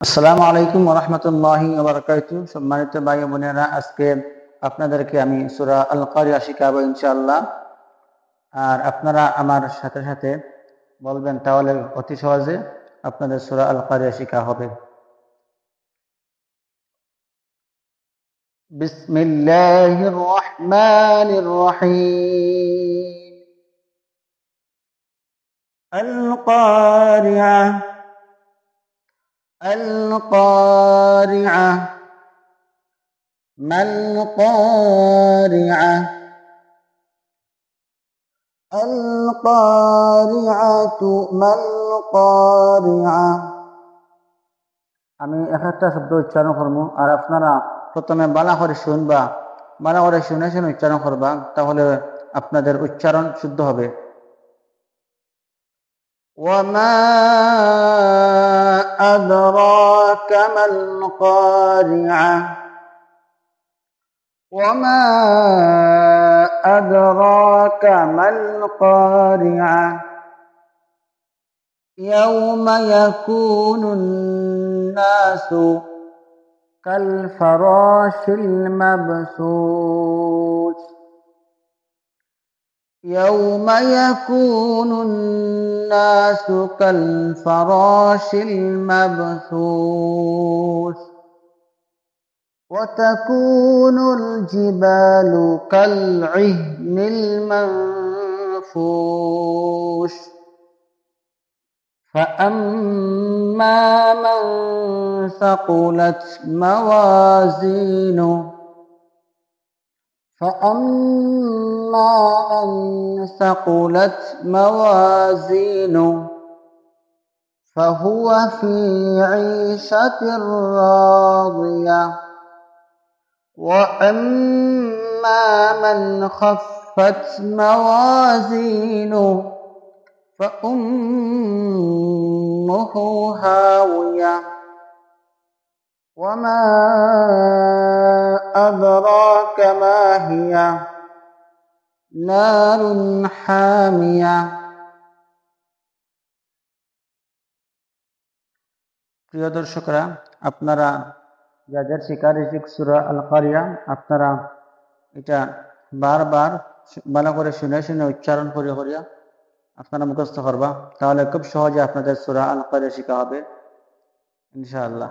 আসসালামু আলাইকুম ওয়া রাহমাতুল্লাহি ওয়া বারাকাতুহু। সম্মানিত ভাই ও বোনেরা, আজকে আপনাদেরকে আমি সূরা আল কারিয়া শিখাবো ইনশাআল্লাহ। আর আপনারা আমার সাথে সাথে বলবেন, তাহলে অতি সহজে আপনাদের সূরা আল কারিয়া শিখা হবে। বিসমিল্লাহির রহমানির রহিম। আল কারিয়া আল কারিয়া মাল কারিয়া القارعة ما القارعة। আমি এক একটা শব্দ উচ্চারণ করবো, আর আপনারা প্রথমে বালা করে শুনবা, বালা করে শুনে শুনে উচ্চারণ করবা, তাহলে আপনাদের উচ্চারণ শুদ্ধ হবে। وما أدراك ما القارعة وما أدراك ما القارعة يوم يكون الناس كالفراش المبثوث يوم يكون الناس كالفراش المبثوث وتكون الجبال كالعهن المنفوش فأما من ثقلت موازينه فهو في عيشة راضية وأما من خفت موازينه فأمه هاوية وما أدراك ما هي نار حامية। প্রিয় দর্শকরা, আপনারা যাদের শিকার সূরা আল কারিয়া, আপনারা এটা বারবার ভালো করে শুনে শুনে উচ্চারণ করিয়া আপনারা মুখস্থ করবা, তাহলে খুব সহজে আপনাদের সূরা আল কারিয়া শিখা হবে ইনশাআল্লাহ।